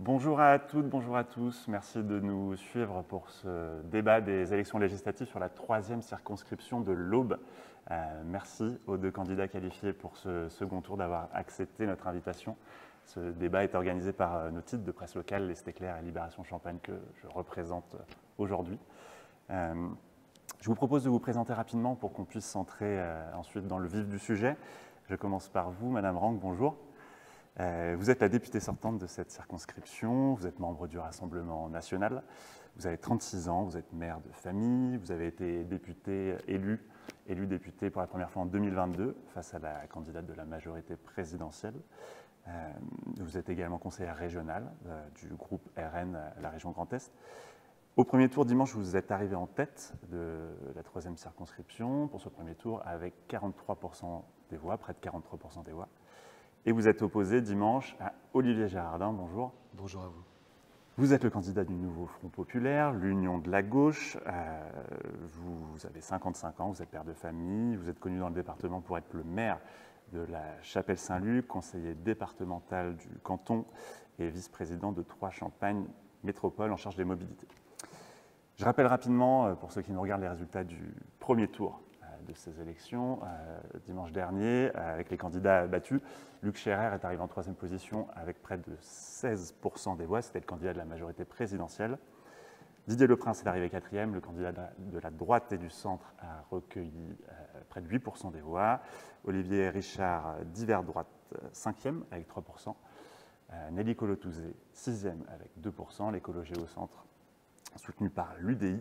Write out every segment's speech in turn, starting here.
Bonjour à toutes, bonjour à tous. Merci de nous suivre pour ce débat des élections législatives sur la 3e circonscription de l'Aube. Merci aux deux candidats qualifiés pour ce second tour d'avoir accepté notre invitation. Ce débat est organisé par nos titres de presse locale, l'Est Éclair et Libération Champagne, que je représente aujourd'hui. Je vous propose de vous présenter rapidement pour qu'on puisse s'entrer ensuite dans le vif du sujet. Je commence par vous, Madame Rank, bonjour. Vous êtes la députée sortante de cette circonscription, vous êtes membre du Rassemblement national, vous avez 36 ans, vous êtes mère de famille, vous avez été députée élue députée pour la première fois en 2022 face à la candidate de la majorité présidentielle. Vous êtes également conseillère régionale du groupe RN à la région Grand Est. Au premier tour, dimanche, vous êtes arrivé en tête de la 3e circonscription pour ce premier tour avec 43% des voix, près de 43% des voix. Et vous êtes opposé dimanche à Olivier Gérardin. Bonjour. Bonjour à vous. Vous êtes le candidat du nouveau Front populaire, l'Union de la gauche. Vous avez 55 ans, vous êtes père de famille. Vous êtes connu dans le département pour être le maire de la Chapelle-Saint-Luc, conseiller départemental du canton et vice-président de Troyes-Champagne Métropole en charge des mobilités. Je rappelle rapidement, pour ceux qui nous regardent, les résultats du premier tour de ces élections. Dimanche dernier, avec les candidats battus, Luc Scherrer est arrivé en 3e position avec près de 16% des voix. C'était le candidat de la majorité présidentielle. Didier Leprince est arrivé 4e. Le candidat de la droite et du centre a recueilli près de 8% des voix. Olivier Richard, divers droite, 5e avec 3%. Nelly Colotouzé, 6e avec 2%. L'écologie au centre, soutenu par l'UDI.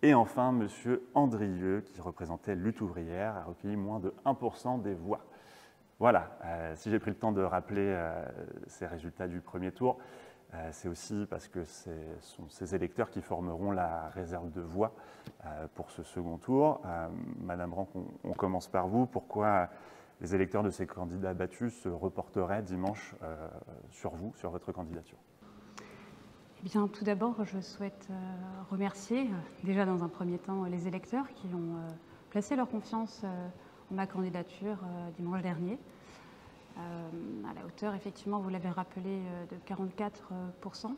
Et enfin, M. Andrieux, qui représentait Lutte ouvrière, a recueilli moins de 1% des voix. Voilà, si j'ai pris le temps de rappeler ces résultats du premier tour, c'est aussi parce que ce sont ces électeurs qui formeront la réserve de voix pour ce second tour. Madame Rank, on commence par vous. Pourquoi les électeurs de ces candidats battus se reporteraient dimanche sur vous, sur votre candidature ? Eh bien, tout d'abord, je souhaite remercier déjà dans un premier temps les électeurs qui ont placé leur confiance en ma candidature dimanche dernier, à la hauteur, effectivement, vous l'avez rappelé, de 44%.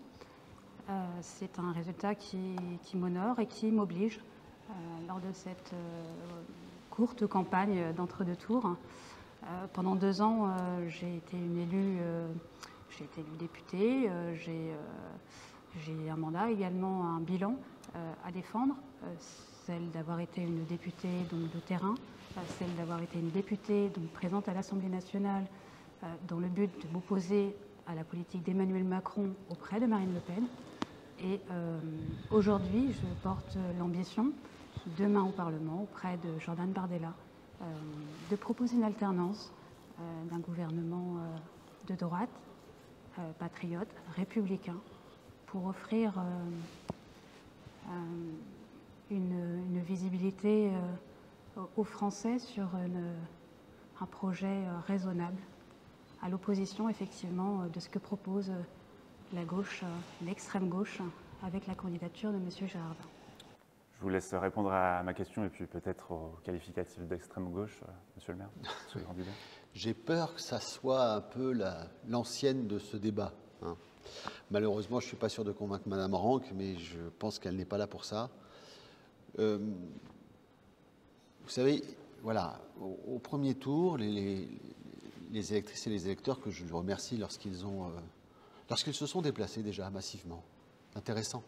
C'est un résultat qui m'honore et qui m'oblige lors de cette courte campagne d'entre-deux tours. Pendant 2 ans, j'ai été élue députée, j'ai un mandat, également un bilan à défendre, celle d'avoir été une députée donc, de terrain, celle d'avoir été une députée donc, présente à l'Assemblée nationale dans le but de m'opposer à la politique d'Emmanuel Macron auprès de Marine Le Pen. Et aujourd'hui, je porte l'ambition, demain au Parlement, auprès de Jordan Bardella, de proposer une alternance d'un gouvernement de droite, patriote, républicain, pour offrir une visibilité aux Français sur un projet raisonnable, à l'opposition effectivement de ce que propose la gauche, l'extrême gauche, avec la candidature de M. Gérardin. Je vous laisse répondre à ma question et puis peut-être au qualificatif d'extrême gauche, monsieur le maire, monsieur le candidat. J'ai peur que ça soit un peu l'ancienne de ce débat. Malheureusement, je ne suis pas sûr de convaincre Mme Rank, mais je pense qu'elle n'est pas là pour ça. Vous savez, voilà, au premier tour, les électrices et les électeurs que je remercie lorsqu'ils se sont déplacés déjà massivement. Intéressant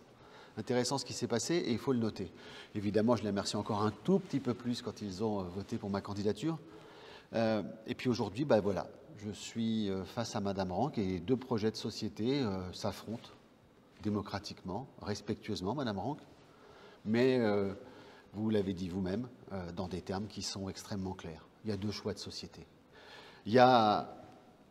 ce qui s'est passé et il faut le noter. Évidemment, je les remercie encore un tout petit peu plus quand ils ont voté pour ma candidature. Et puis aujourd'hui, ben voilà, je suis face à Madame Rank et 2 projets de société s'affrontent démocratiquement, respectueusement, Madame Rank, mais vous l'avez dit vous-même, dans des termes qui sont extrêmement clairs. Il y a 2 choix de société. Il y a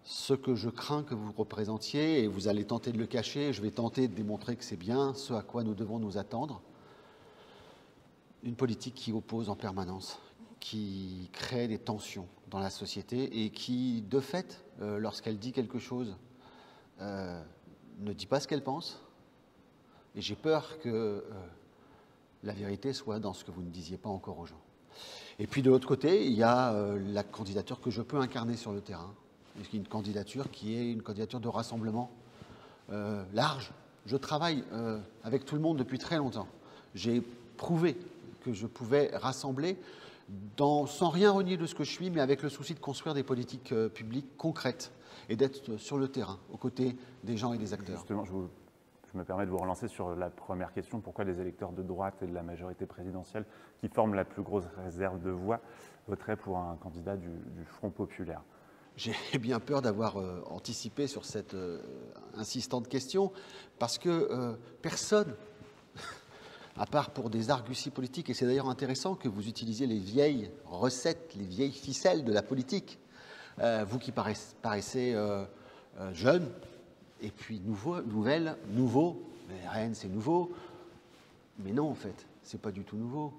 ce que je crains que vous représentiez, et vous allez tenter de le cacher, je vais tenter de démontrer que c'est bien ce à quoi nous devons nous attendre. Une politique qui oppose en permanence, qui crée des tensions dans la société et qui, de fait, lorsqu'elle dit quelque chose, ne dit pas ce qu'elle pense. Et j'ai peur que la vérité soit dans ce que vous ne disiez pas encore aux gens. Et puis de l'autre côté, il y a la candidature que je peux incarner sur le terrain, une candidature qui est une candidature de rassemblement large. Je travaille avec tout le monde depuis très longtemps. J'ai prouvé que je pouvais rassembler sans rien renier de ce que je suis, mais avec le souci de construire des politiques publiques concrètes et d'être sur le terrain, aux côtés des gens et des acteurs. Justement, je me permets de vous relancer sur la première question. Pourquoi les électeurs de droite et de la majorité présidentielle, qui forment la plus grosse réserve de voix, voteraient pour un candidat du Front populaire? J'ai bien peur d'avoir anticipé sur cette insistante question, parce que personne, à part pour des arguties politiques, et c'est d'ailleurs intéressant que vous utilisiez les vieilles recettes, les vieilles ficelles de la politique, vous qui paraissez jeune, et puis nouveau, mais RN c'est nouveau, mais non en fait, c'est pas du tout nouveau,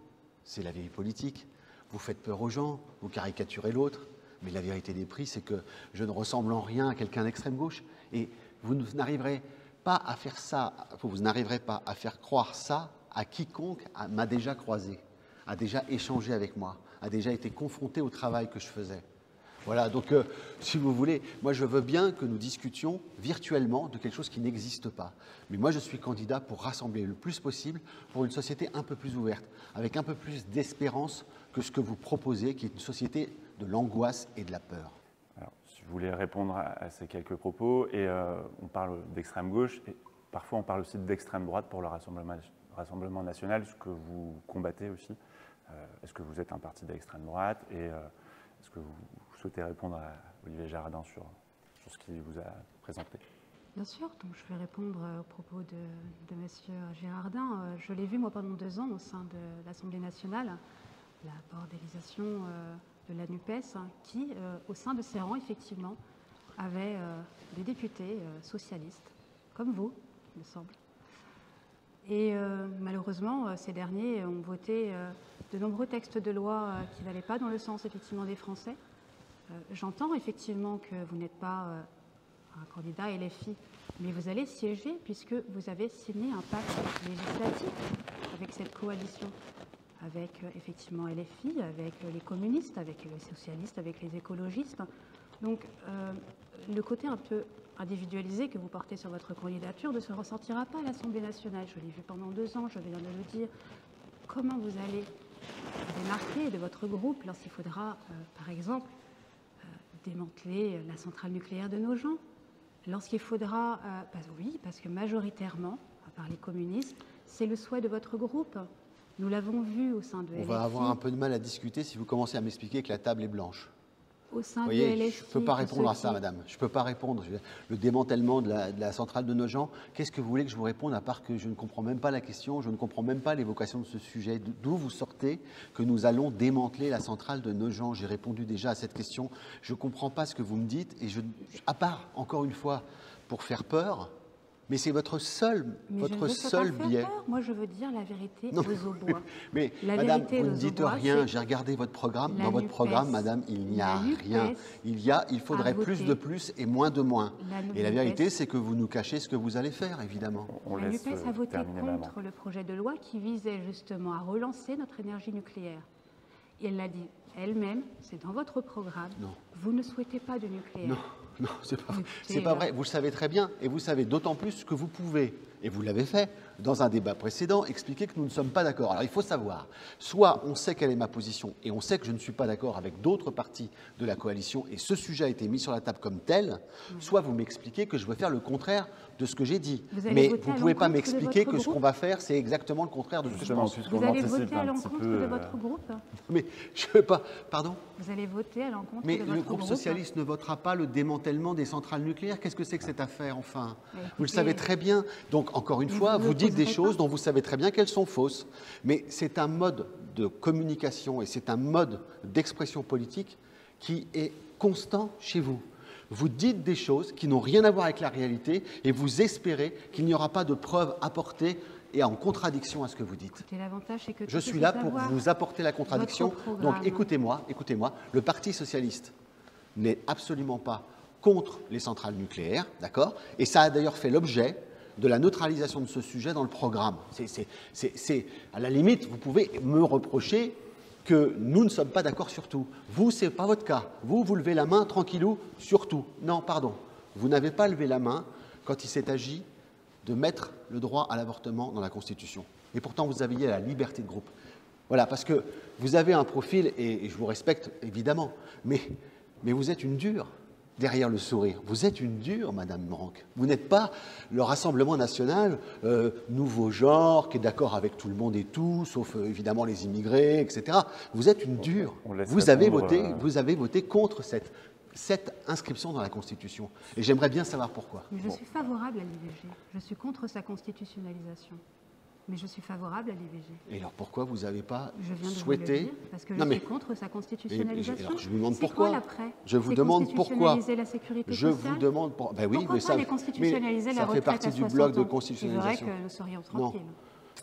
c'est la vieille politique. Vous faites peur aux gens, vous caricaturez l'autre, mais la vérité des prix, c'est que je ne ressemble en rien à quelqu'un d'extrême gauche, et vous n'arriverez pas à faire ça, vous n'arriverez pas à faire croire ça à quiconque m'a déjà croisé, a déjà échangé avec moi, a déjà été confronté au travail que je faisais. Voilà, donc si vous voulez, moi je veux bien que nous discutions virtuellement de quelque chose qui n'existe pas. Mais moi je suis candidat pour rassembler le plus possible pour une société un peu plus ouverte, avec un peu plus d'espérance que ce que vous proposez, qui est une société de l'angoisse et de la peur. Alors, je voulais répondre à ces quelques propos, et on parle d'extrême gauche, et parfois on parle aussi d'extrême droite pour le Rassemblement national, ce que vous combattez aussi. Est-ce que vous êtes un parti d'extrême droite, et est-ce que vous souhaitez répondre à Olivier Gérardin sur ce qu'il vous a présenté? Bien sûr, donc je vais répondre aux propos de M. Gérardin. Je l'ai vu, moi, pendant 2 ans au sein de l'Assemblée nationale, la bordélisation de la NUPES, qui, au sein de ses rangs, effectivement, avait des députés socialistes, comme vous, il me semble. Et malheureusement, ces derniers ont voté de nombreux textes de loi qui n'allaient pas dans le sens, effectivement, des Français. J'entends, effectivement, que vous n'êtes pas un candidat LFI, mais vous allez siéger puisque vous avez signé un pacte législatif avec cette coalition, avec effectivement LFI, avec les communistes, avec les socialistes, avec les écologistes. Donc le côté un peu individualisé que vous portez sur votre candidature ne se ressentira pas à l'Assemblée nationale. Je l'ai vu pendant 2 ans, je viens de le dire. Comment vous allez vous démarquer de votre groupe lorsqu'il faudra, par exemple, démanteler la centrale nucléaire de Nogent, lorsqu'il faudra, oui, parce que majoritairement, à part les communistes, c'est le souhait de votre groupe. Nous l'avons vu au sein de LFI. On va avoir un peu de mal à discuter si vous commencez à m'expliquer que la table est blanche. Au sein Vous voyez, de LFI, je ne peux pas répondre à ça, madame. Je ne peux pas répondre. Le démantèlement de la centrale de Nogent, qu'est-ce que vous voulez que je vous réponde, à part que je ne comprends même pas la question, je ne comprends même pas l'évocation de ce sujet. D'où vous sortez que nous allons démanteler la centrale de Nogent? J'ai répondu déjà à cette question. Je ne comprends pas ce que vous me dites, et à part, encore une fois, pour faire peur, mais c'est votre seul biais. Moi, je veux dire la vérité non. aux Aubois. Mais la madame, vérité vous ne dites rien. J'ai regardé votre programme. Dans votre programme, madame, il n'y a rien. Il faudrait plus de plus et moins de moins. Et la vérité, c'est que vous nous cachez ce que vous allez faire, évidemment. La NUPES a voté contre le projet de loi qui visait justement à relancer notre énergie nucléaire. Et elle l'a dit elle-même, c'est dans votre programme. Non. Vous ne souhaitez pas de nucléaire. Non, c'est pas vrai. Vous le savez très bien, et vous savez d'autant plus que vous pouvez, et vous l'avez fait dans un débat précédent, expliquer que nous ne sommes pas d'accord. Alors il faut savoir, soit on sait quelle est ma position, et on sait que je ne suis pas d'accord avec d'autres partis de la coalition, et ce sujet a été mis sur la table comme tel, soit vous m'expliquez que je veux faire le contraire de ce que j'ai dit. Mais vous ne pouvez pas m'expliquer que ce qu'on va faire, c'est exactement le contraire de ce que je pense. Vous allez voter à l'encontre de votre groupe? Mais je ne veux pas... Pardon? Vous allez voter à l'encontre de votre groupe? Mais le groupe socialiste ne votera pas le démantèlement des centrales nucléaires. Qu'est-ce que c'est que cette affaire, enfin? Vous le savez très bien. Donc, encore une fois, vous dites des choses dont vous savez très bien qu'elles sont fausses. Mais c'est un mode de communication et c'est un mode d'expression politique qui est constant chez vous. Vous dites des choses qui n'ont rien à voir avec la réalité et vous espérez qu'il n'y aura pas de preuves apportées et en contradiction à ce que vous dites. L'avantage, c'est que je suis là pour vous apporter la contradiction. Donc écoutez-moi, le Parti socialiste n'est absolument pas contre les centrales nucléaires, d'accord? Et ça a d'ailleurs fait l'objet de la neutralisation de ce sujet dans le programme. À la limite, vous pouvez me reprocher que nous ne sommes pas d'accord sur tout. Vous, ce n'est pas votre cas. Vous levez la main tranquillou sur tout. Non, pardon. Vous n'avez pas levé la main quand il s'est agi de mettre le droit à l'avortement dans la Constitution. Et pourtant, vous aviez la liberté de groupe. Voilà, parce que vous avez un profil, et je vous respecte évidemment, mais vous êtes une dure derrière le sourire. Vous êtes une dure, Madame Branck. Vous n'êtes pas le Rassemblement national, nouveau genre, qui est d'accord avec tout le monde et tout, sauf évidemment les immigrés, etc. Vous êtes une dure. Vous avez voté contre cette inscription dans la Constitution. Et j'aimerais bien savoir pourquoi. Mais je suis favorable à l'IVG. Je suis contre sa constitutionnalisation. Mais je suis favorable à l'IVG. Et alors pourquoi vous n'avez pas souhaité... Vous le dire, parce que je suis contre sa constitutionnalisation. Alors je vous demande c'est pourquoi. quoi l'après? Je vous demande pourquoi. La sécurité je sociale. vous demande pourquoi. Ben oui, pourquoi mais pas les constitutionnaliser la ça fait retraite partie à du 60 bloc de ans. constitutionnalisation. C'est vrai que nous serions tranquilles.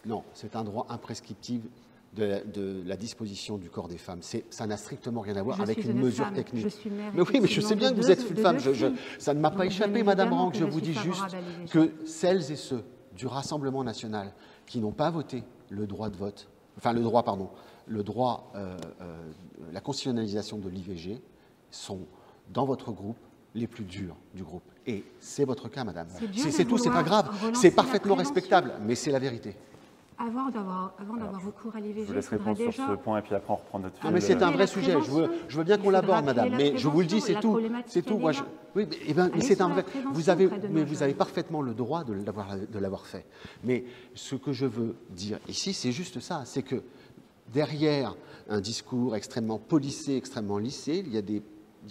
Non, c'est un droit imprescriptible de la disposition du corps des femmes. Ça n'a strictement rien à voir avec une mesure femme. technique. Je suis mère, mais oui, mais je sais bien que vous êtes une femme. Ça ne m'a pas échappé, Madame Branck. Je vous dis juste que celles et ceux du Rassemblement national qui n'ont pas voté le droit de vote, la constitutionnalisation de l'IVG sont dans votre groupe les plus durs du groupe. Et c'est votre cas, Madame. C'est tout, c'est pas grave. C'est parfaitement respectable, mais c'est la vérité. Avant d'avoir recours à l'IVG, je vous laisse répondre sur ce point et puis après on reprend notre fil. Mais c'est un vrai sujet. Je veux bien qu'on l'aborde, Madame. Mais je vous le dis, c'est tout. C'est tout. Moi, oui, mais c'est un vrai. Vous avez parfaitement le droit de l'avoir fait. Mais ce que je veux dire ici, c'est juste ça. C'est que derrière un discours extrêmement policé, extrêmement lissé, il y a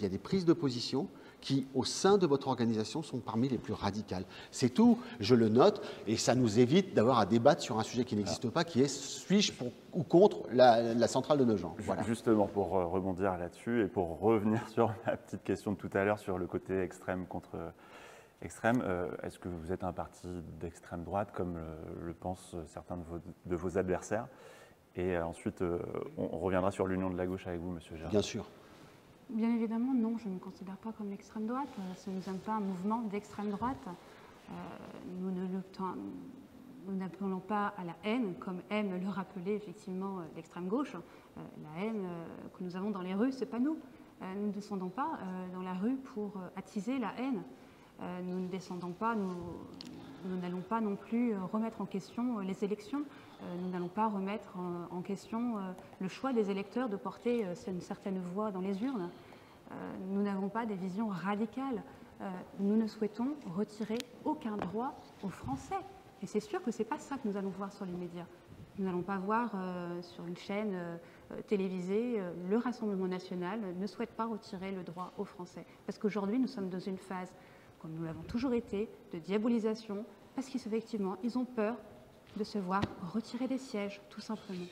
des prises de position qui, au sein de votre organisation, sont parmi les plus radicales. C'est tout, je le note, et ça nous évite d'avoir à débattre sur un sujet qui n'existe pas, qui est suis-je pour ou contre la centrale de Nogent. Voilà. Justement, pour rebondir là-dessus et pour revenir sur la petite question de tout à l'heure sur le côté extrême contre extrême, est-ce que vous êtes un parti d'extrême droite, comme le pensent certains de vos adversaires? Et ensuite, on reviendra sur l'union de la gauche avec vous, Monsieur Gérard. Bien sûr. Bien évidemment, non, je ne me considère pas comme l'extrême droite. Ce ne sommes pas un mouvement d'extrême droite. Nous n'appelons pas à la haine, comme aime le rappeler effectivement l'extrême gauche. La haine que nous avons dans les rues, ce n'est pas nous. Nous ne descendons pas dans la rue pour attiser la haine. Nous ne descendons pas, nous n'allons pas non plus remettre en question les élections. Nous n'allons pas remettre en question le choix des électeurs de porter une certaine voix dans les urnes. Nous n'avons pas des visions radicales. Nous ne souhaitons retirer aucun droit aux Français. Et c'est sûr que ce n'est pas ça que nous allons voir sur les médias. Nous n'allons pas voir sur une chaîne télévisée, le Rassemblement national ne souhaite pas retirer le droit aux Français. Parce qu'aujourd'hui, nous sommes dans une phase, comme nous l'avons toujours été, de diabolisation, parce qu'effectivement, ils ont peur de se voir retirer des sièges, tout simplement.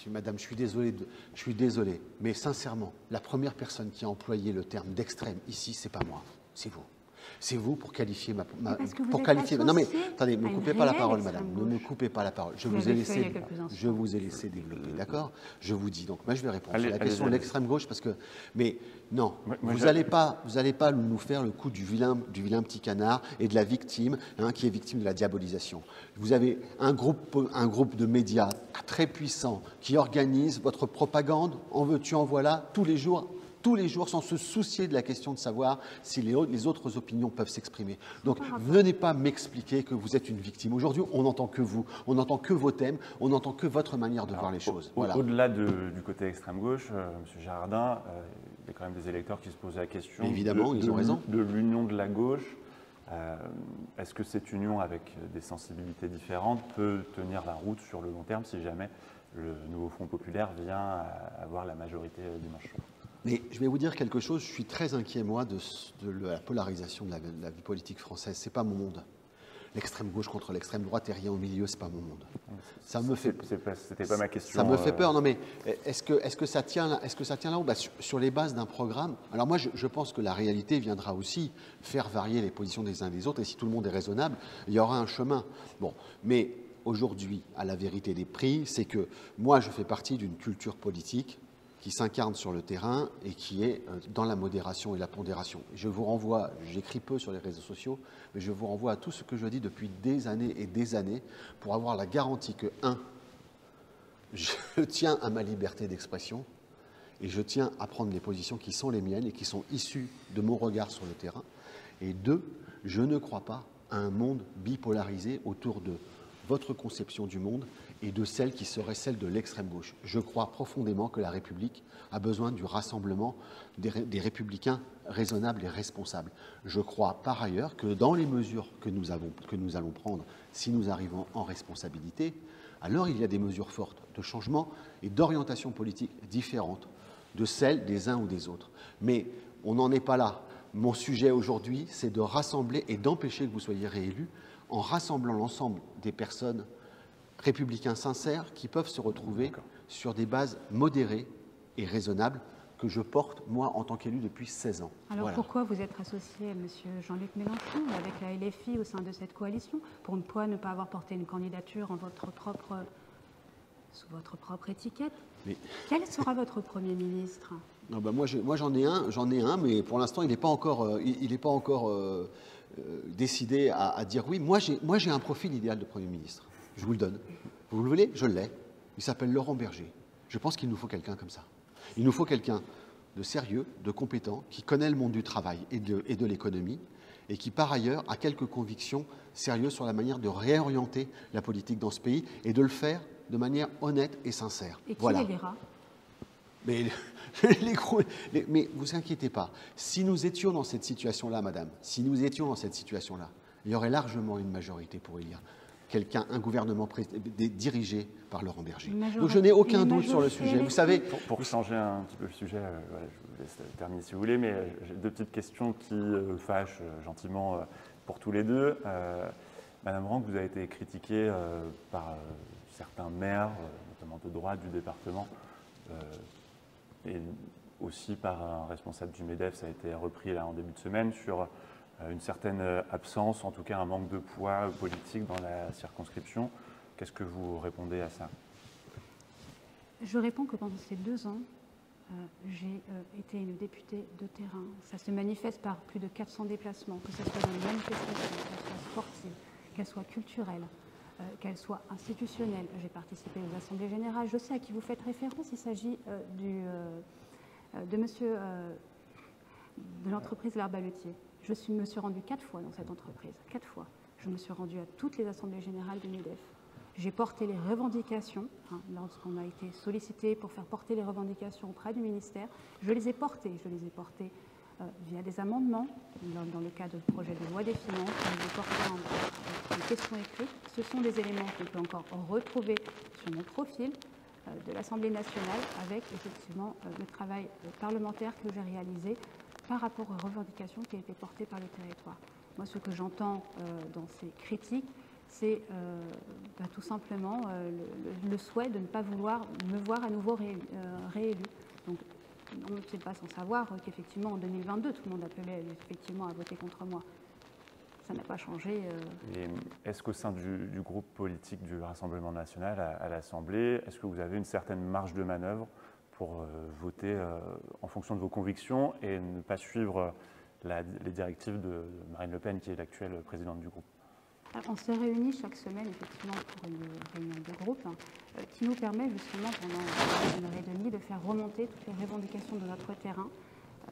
Madame, je suis désolé, mais sincèrement, la première personne qui a employé le terme d'extrême ici, c'est pas moi, c'est vous. C'est vous pour qualifier pour qualifier. Non mais attendez, ne me coupez pas la parole, Madame. Ne me coupez pas la parole. Je vous ai laissé développer, d'accord? Je vous dis donc. Moi, je vais répondre sur la question de l'extrême gauche parce que. Mais non, vous n'allez pas nous faire le coup du vilain petit canard et de la victime, qui est victime de la diabolisation. Vous avez un groupe de médias très puissant qui organise votre propagande. En veux-tu, en voilà, tous les jours, sans se soucier de la question de savoir si les autres opinions peuvent s'exprimer. Donc, venez pas m'expliquer que vous êtes une victime. Aujourd'hui, on n'entend que vous, on n'entend que vos thèmes, on n'entend que votre manière de voir les choses. Voilà. Au-delà du côté extrême-gauche, M. Jardin, il y a quand même des électeurs qui se posent la question de l'union de la gauche. Est-ce que cette union, avec des sensibilités différentes, peut tenir la route sur le long terme si jamais le nouveau Front populaire vient avoir la majorité dimanche soir? Mais je vais vous dire quelque chose, je suis très inquiet, moi, de la polarisation de la vie politique française. Ce n'est pas mon monde. L'extrême gauche contre l'extrême droite et rien au milieu, ce n'est pas mon monde. Ça me fait. C'était pas ma question. Ça me fait peur. Non, mais est-ce que ça tient là-haut sur les bases d'un programme. Alors moi, je pense que la réalité viendra aussi faire varier les positions des uns des autres. Et si tout le monde est raisonnable, il y aura un chemin. Bon, mais aujourd'hui, à la vérité des prix, c'est que moi, je fais partie d'une culture politique qui s'incarne sur le terrain et qui est dans la modération et la pondération. Je vous renvoie, j'écris peu sur les réseaux sociaux, mais je vous renvoie à tout ce que je dis depuis des années et des années pour avoir la garantie que, 1, je tiens à ma liberté d'expression et je tiens à prendre les positions qui sont les miennes et qui sont issues de mon regard sur le terrain. Et 2, je ne crois pas à un monde bipolarisé autour de votre conception du monde et de celle qui serait celle de l'extrême gauche. Je crois profondément que la République a besoin du rassemblement des républicains raisonnables et responsables. Je crois par ailleurs que dans les mesures que nous allons prendre, si nous arrivons en responsabilité, alors il y a des mesures fortes de changement et d'orientation politique différentes de celles des uns ou des autres. Mais on n'en est pas là. Mon sujet aujourd'hui, c'est de rassembler et d'empêcher que vous soyez réélus en rassemblant l'ensemble des personnes républicains sincères qui peuvent se retrouver sur des bases modérées et raisonnables que je porte, moi, en tant qu'élu depuis 16 ans. Alors Voilà. pourquoi vous êtes associé, M. Jean-Luc Mélenchon, avec la LFI au sein de cette coalition? Pourquoi ne pas avoir porté une candidature sous votre propre étiquette? Mais... Quel sera votre Premier ministre? Non, ben moi j'en ai un, mais pour l'instant, il n'est pas encore, décidé à dire oui. Moi, j'ai un profil idéal de Premier ministre. Je vous le donne. Vous le voulez? Je l'ai. Il s'appelle Laurent Berger. Je pense qu'il nous faut quelqu'un comme ça. Il nous faut quelqu'un de sérieux, de compétent, qui connaît le monde du travail et de l'économie, et qui, par ailleurs, a quelques convictions sérieuses sur la manière de réorienter la politique dans ce pays et de le faire de manière honnête et sincère. Et qui voilà. élira? Mais, mais vous inquiétez pas. Si nous étions dans cette situation-là, madame, si nous étions dans cette situation-là, il y aurait largement une majorité pour élire un gouvernement dirigé par Laurent Berger. Donc je n'ai aucun doute sur le sujet. Vous savez, pour changer un petit peu le sujet, voilà, je vous laisse terminer si vous voulez, mais j'ai deux petites questions qui fâchent gentiment pour tous les deux. Madame Ranc, vous avez été critiquée par certains maires, notamment de droite du département, et aussi par un responsable du MEDEF, ça a été repris là en début de semaine, sur une certaine absence, en tout cas un manque de poids politique dans la circonscription. Qu'est-ce que vous répondez à ça? Je réponds que pendant ces 2 ans, j'ai été une députée de terrain. Ça se manifeste par plus de 400 déplacements, que ce soit dans les manifestations, qu'elles soient sportives, qu'elles soient culturelles, qu'elles soient institutionnelles. J'ai participé aux assemblées générales. Je sais à qui vous faites référence. Il s'agit de monsieur de l'entreprise L'Arbaletier. Je me suis rendue 4 fois dans cette entreprise, 4 fois. Je me suis rendue à toutes les assemblées générales du MEDEF. J'ai porté les revendications, lorsqu'on a été sollicité pour faire porter les revendications auprès du ministère. Je les ai portées via des amendements, dans le cadre du projet de loi des finances, je les ai portées en question écrite. Ce sont des éléments qu'on peut encore retrouver sur mon profil de l'Assemblée nationale, avec effectivement le travail parlementaire que j'ai réalisé par rapport aux revendications qui ont été portées par le territoire. Moi, ce que j'entends dans ces critiques, c'est tout simplement le souhait de ne pas vouloir me voir à nouveau réélu. Donc, on ne sait pas sans savoir qu'effectivement, en 2022, tout le monde appelait effectivement à voter contre moi. Ça n'a pas changé. Et est-ce qu'au sein du groupe politique du Rassemblement national à l'Assemblée, est-ce que vous avez une certaine marge de manœuvre pour voter en fonction de vos convictions et ne pas suivre les directives de Marine Le Pen, qui est l'actuelle présidente du groupe? Alors, on se réunit chaque semaine, effectivement, pour une réunion de groupe qui nous permet justement, pendant 1h30, de faire remonter toutes les revendications de notre terrain,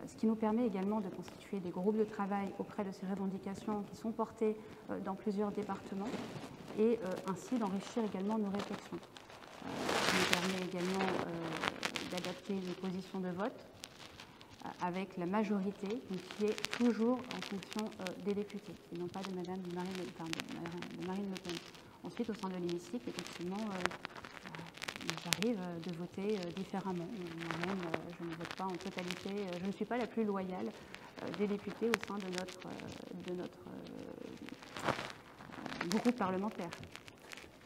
ce qui nous permet également de constituer des groupes de travail auprès de ces revendications qui sont portées dans plusieurs départements et ainsi d'enrichir également nos réflexions. Ce qui nous permet également d'adapter les positions de vote avec la majorité, qui est toujours en fonction des députés, et non pas de Madame Marine Le Pen. Ensuite, au sein de l'hémicycle, effectivement, il arrive de voter différemment. Moi-même, je ne vote pas en totalité. Je ne suis pas la plus loyale des députés au sein de notre groupe parlementaire.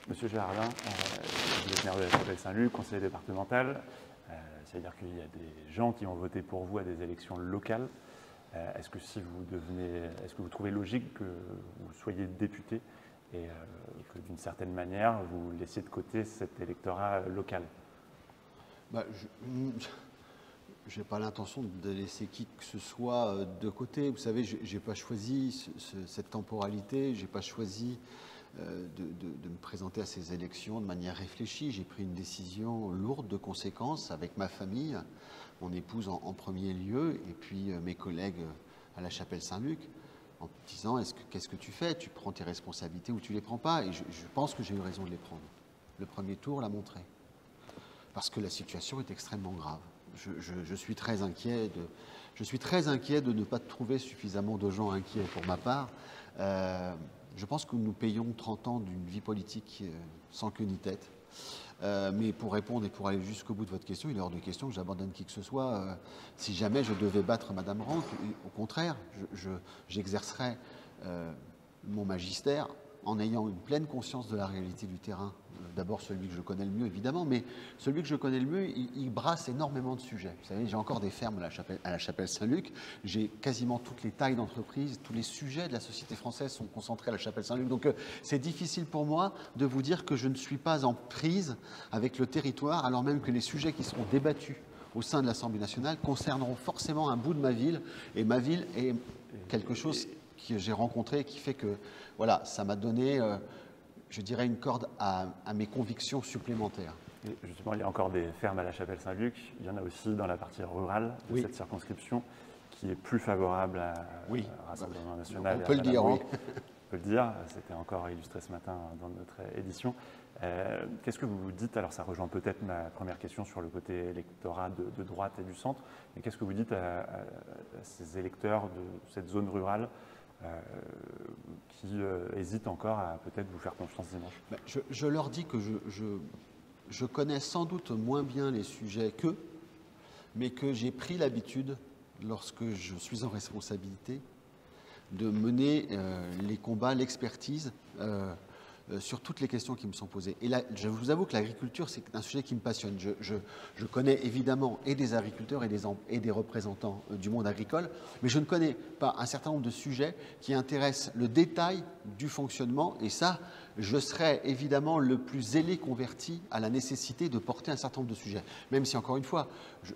Monsieur Gérardin, vous êtes maire de la Chapelle-Saint-Luc, conseiller départemental. C'est-à-dire qu'il y a des gens qui ont voté pour vous à des élections locales. Est-ce que vous trouvez logique que vous soyez député et que d'une certaine manière vous laissiez de côté cet électorat local? Je n'ai pas l'intention de laisser qui que ce soit de côté. Vous savez, je n'ai pas choisi cette temporalité, je n'ai pas choisi de me présenter à ces élections de manière réfléchie. J'ai pris une décision lourde de conséquences avec ma famille, mon épouse en premier lieu, et puis mes collègues à la Chapelle-Saint-Luc. en disant qu'est-ce que tu fais? Tu prends tes responsabilités ou tu les prends pas? Et je pense que j'ai eu raison de les prendre. Le premier tour l'a montré. Parce que la situation est extrêmement grave. Je suis très inquiet de ne pas trouver suffisamment de gens inquiets pour ma part. Je pense que nous payons 30 ans d'une vie politique sans queue ni tête. Mais pour répondre et pour aller jusqu'au bout de votre question, il est hors de question que j'abandonne qui que ce soit. Si jamais je devais battre Madame Rank, au contraire, j'exercerais mon magistère en ayant une pleine conscience de la réalité du terrain. D'abord celui que je connais le mieux, évidemment, mais celui que je connais le mieux, il brasse énormément de sujets. Vous savez, j'ai encore des fermes à la Chapelle Saint-Luc, j'ai quasiment toutes les tailles d'entreprise, tous les sujets de la société française sont concentrés à la Chapelle Saint-Luc. Donc c'est difficile pour moi de vous dire que je ne suis pas en prise avec le territoire, alors même que les sujets qui seront débattus au sein de l'Assemblée nationale concerneront forcément un bout de ma ville, et ma ville est quelque chose que j'ai rencontré qui fait que, voilà, ça m'a donné, je dirais, une corde à mes convictions supplémentaires. Et justement, il y a encore des fermes à la Chapelle Saint-Luc, il y en a aussi dans la partie rurale de cette circonscription qui est plus favorable à Rassemblement National. On peut le dire, oui. On peut le dire, c'était encore illustré ce matin dans notre édition. Qu'est-ce que vous vous dites? Alors ça rejoint peut-être ma première question sur le côté électorat de droite et du centre, mais qu'est-ce que vous dites à ces électeurs de cette zone rurale qui hésitent encore à peut-être vous faire confiance dimanche? Je leur dis que je connais sans doute moins bien les sujets qu'eux, mais que j'ai pris l'habitude, lorsque je suis en responsabilité, de mener les combats, l'expertise sur toutes les questions qui me sont posées. Et là, je vous avoue que l'agriculture, c'est un sujet qui me passionne. Je connais évidemment et des agriculteurs et des représentants du monde agricole, mais je ne connais pas un certain nombre de sujets qui intéressent le détail du fonctionnement. Et ça, je serais évidemment le plus zélé converti à la nécessité de porter un certain nombre de sujets. Même si, encore une fois,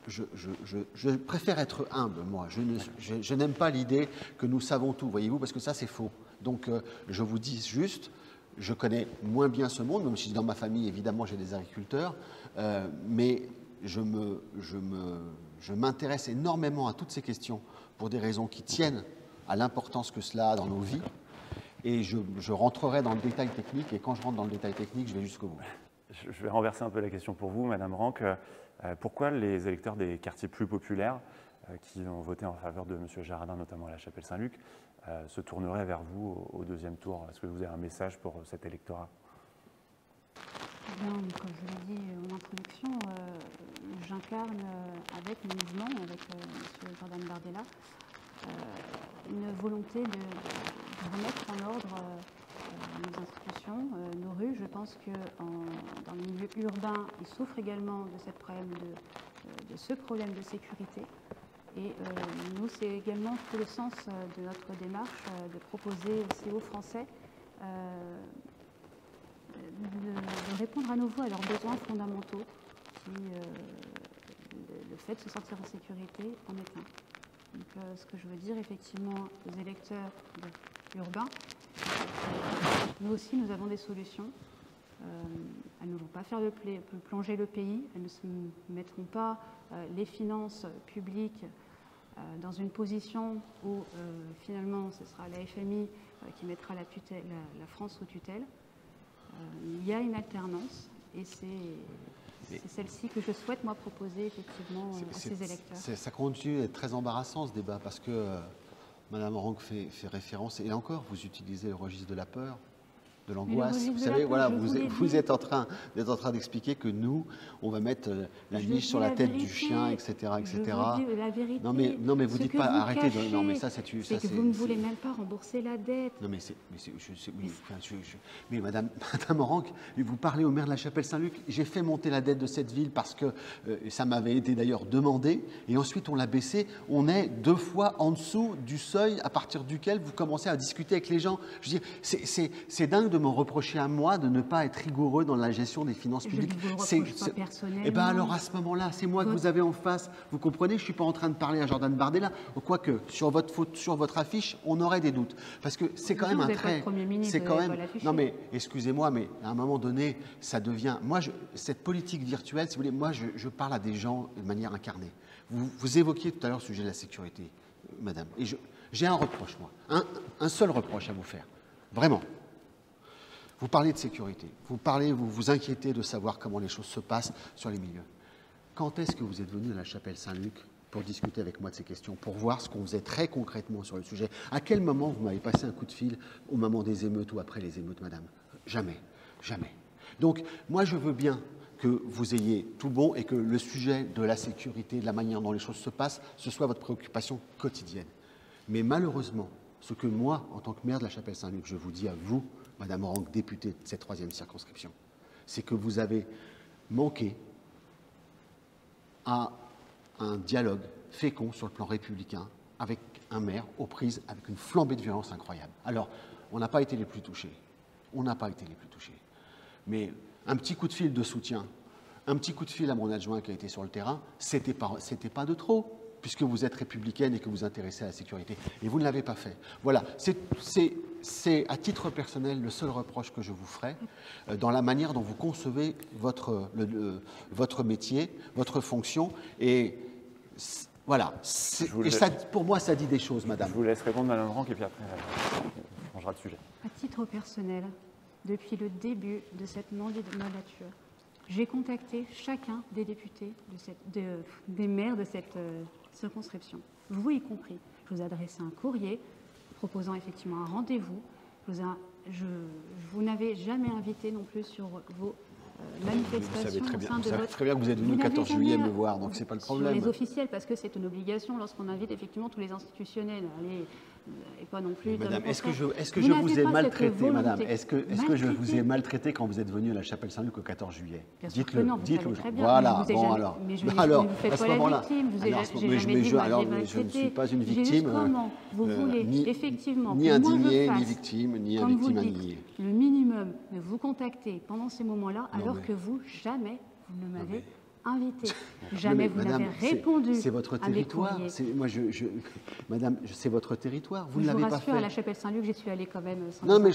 je préfère être humble, moi. Je n'aime pas l'idée que nous savons tout, voyez-vous, parce que ça, c'est faux. Donc, je vous dis juste, je connais moins bien ce monde, même si dans ma famille, évidemment, j'ai des agriculteurs, mais je m'intéresse énormément à toutes ces questions pour des raisons qui tiennent à l'importance que cela a dans nos vies. Et je rentrerai dans le détail technique, et quand je rentre dans le détail technique, je vais jusqu'au bout. Je vais renverser un peu la question pour vous, Madame Rank. Pourquoi les électeurs des quartiers plus populaires, qui ont voté en faveur de M. Jardin, notamment à la Chapelle Saint-Luc, se tourneraient vers vous au deuxième tour? Est-ce que vous avez un message pour cet électorat? Bien, comme je l'ai dit en introduction, j'incarne avec mon mouvement, avec M. Jordan Bardella, une volonté de remettre en ordre nos institutions, nos rues. Je pense que dans le milieu urbain, ils souffrent également de ce problème de sécurité. Et nous, c'est également tout le sens de notre démarche de proposer aussi aux Français de répondre à nouveau à leurs besoins fondamentaux, qui le fait de se sentir en sécurité en est un. Donc, ce que je veux dire effectivement aux électeurs urbains, nous aussi, nous avons des solutions. Elles ne vont pas faire plonger le pays, elles ne se mettront pas les finances publiques dans une position où finalement ce sera la FMI qui mettra la France sous tutelle. Il y a une alternance et c'est celle-ci que je souhaite moi proposer effectivement à ces électeurs. Ça continue d'être très embarrassant ce débat parce que Madame Rank fait référence, et encore vous utilisez le registre de la peur, de l'angoisse. Vous savez, voilà, vous êtes en train d'expliquer que nous, on va mettre la niche sur la tête du chien, etc., etc. Je vous dis la vérité. Non mais vous dites pas, arrêtez de... Non mais ça c'est... C'est que vous ne voulez même pas rembourser la dette. Non mais Madame Rank, vous parlez au maire de la Chapelle Saint-Luc. J'ai fait monter la dette de cette ville parce que ça m'avait été d'ailleurs demandé, et ensuite on l'a baissé. On est 2 fois en dessous du seuil à partir duquel vous commencez à discuter avec les gens. Je veux dire, c'est dingue de me reprocher à moi de ne pas être rigoureux dans la gestion des finances publiques. Je ne vous le reproche pas personnellement. Eh bien alors à ce moment-là, c'est moi que vous avez en face. Vous comprenez, je ne suis pas en train de parler à Jordan Bardella. Quoique, sur votre affiche, on aurait des doutes. Parce que c'est quand même un trait... C'est quand même... Non mais, excusez-moi, mais à un moment donné, ça devient... Moi, cette politique virtuelle, si vous voulez, moi, je parle à des gens de manière incarnée. Vous évoquiez tout à l'heure le sujet de la sécurité, madame. Et J'ai un reproche, moi, un seul reproche à vous faire, vraiment. Vous parlez de sécurité, vous vous inquiétez de savoir comment les choses se passent sur les milieux. Quand est-ce que vous êtes venu à la chapelle Saint-Luc pour discuter avec moi de ces questions, pour voir ce qu'on faisait très concrètement sur le sujet? À quel moment vous m'avez passé un coup de fil au moment des émeutes ou après les émeutes, madame? Jamais, jamais. Donc, moi, je veux bien que vous ayez tout bon et que le sujet de la sécurité, de la manière dont les choses se passent, ce soit votre préoccupation quotidienne. Mais malheureusement, ce que moi, en tant que maire de la chapelle Saint-Luc, je vous dis à vous, madame Orange, députée de cette 3e circonscription, c'est que vous avez manqué à un dialogue fécond sur le plan républicain avec un maire aux prises avec une flambée de violence incroyable. Alors, on n'a pas été les plus touchés. On n'a pas été les plus touchés. Mais un petit coup de fil de soutien, un petit coup de fil à mon adjoint qui a été sur le terrain, c'était pas de trop, puisque vous êtes républicaine et que vous vous intéressez à la sécurité. Et vous ne l'avez pas fait. Voilà, c'est à titre personnel le seul reproche que je vous ferai dans la manière dont vous concevez votre métier, votre fonction. Et voilà, et ça, pour moi, ça dit des choses, madame. Je vous laisse répondre, madame Ranck, et puis après, on changera de sujet. À titre personnel, depuis le début de cette mandature, j'ai contacté chacun des députés, des maires de cette circonscription, vous y compris. Je vous ai adressé un courrier proposant effectivement un rendez-vous. Vous n'avez jamais invité non plus sur vos manifestations. Vous savez très bien que vous êtes venu le 14 juillet me voir, donc c'est pas le problème. Sur les officiels, parce que c'est une obligation lorsqu'on invite effectivement tous les institutionnels. Allez, et pas non plus. Madame, est-ce que je vous ai maltraité, madame? Est-ce que je vous ai maltraité quand vous êtes venu à la chapelle Saint-Luc au 14 juillet? Dites-le, dites-le. Voilà, bon alors. Mais je ne vous faites pas la victime. Je ne suis pas une victime. Comment vous voulez, effectivement, ni indigné, ni victime, ni un victime indigné. Le minimum de vous contacter pendant ces moments-là, alors que vous, jamais, vous ne m'avez invité. Jamais vous n'avez répondu. C'est votre territoire. Madame, c'est votre territoire. Vous ne l'avez pas fait. Je vous rassure, à la chapelle Saint-Luc, j'y suis allée quand même. Non, mais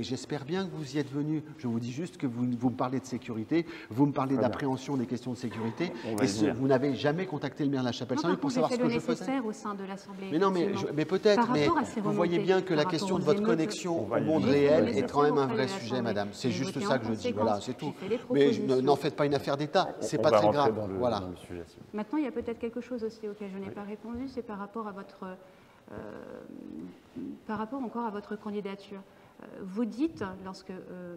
j'espère bien que vous y êtes venu. Je vous dis juste que vous me parlez de sécurité, vous me parlez d'appréhension des questions de sécurité, et vous n'avez jamais contacté le maire de la chapelle Saint-Luc pour savoir ce que je faisais. Nécessaire au sein de l'Assemblée. Mais non, mais peut-être. Mais vous voyez bien que la question de votre connexion au monde réel est quand même un vrai sujet, madame. C'est juste ça que je dis. Voilà, c'est tout. Mais n'en faites pas une affaire d'État. C'est pas très grave. Voilà. Maintenant, il y a peut-être quelque chose aussi auquel je n'ai pas répondu, c'est par rapport à encore à votre candidature. Vous dites, lorsque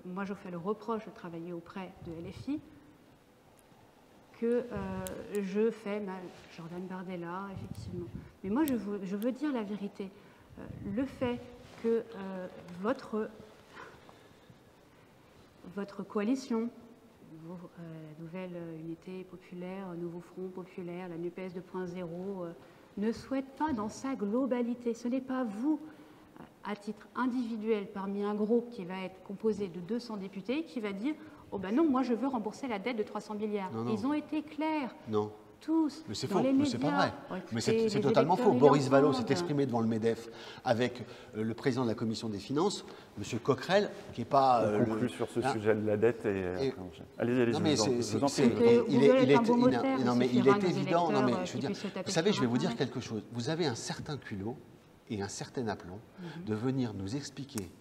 moi je fais le reproche de travailler auprès de LFI, que je fais mal. Jordan Bardella, effectivement. Mais moi, je veux dire la vérité. Le fait que votre coalition, Nouvelle Unité Populaire, Nouveau Front Populaire, la NUPES 2.0, ne souhaite pas dans sa globalité. Ce n'est pas vous, à titre individuel, parmi un groupe qui va être composé de 200 députés, qui va dire « Oh ben non, moi je veux rembourser la dette de 300 milliards ». Ils ont été clairs. Non. Tous. Mais c'est faux, mais c'est pas vrai. Mais c'est totalement faux. Boris Vallaud s'est exprimé devant le MEDEF avec le président de la commission des finances, M. Coquerel, qui n'est pas... On conclut sur ce sujet de la dette et... Allez-y, non, mais je vous en prie. Il est évident... Non, mais je veux dire, vous savez, je vais vous dire quelque chose. Vous avez un certain culot et un certain aplomb de venir nous expliquer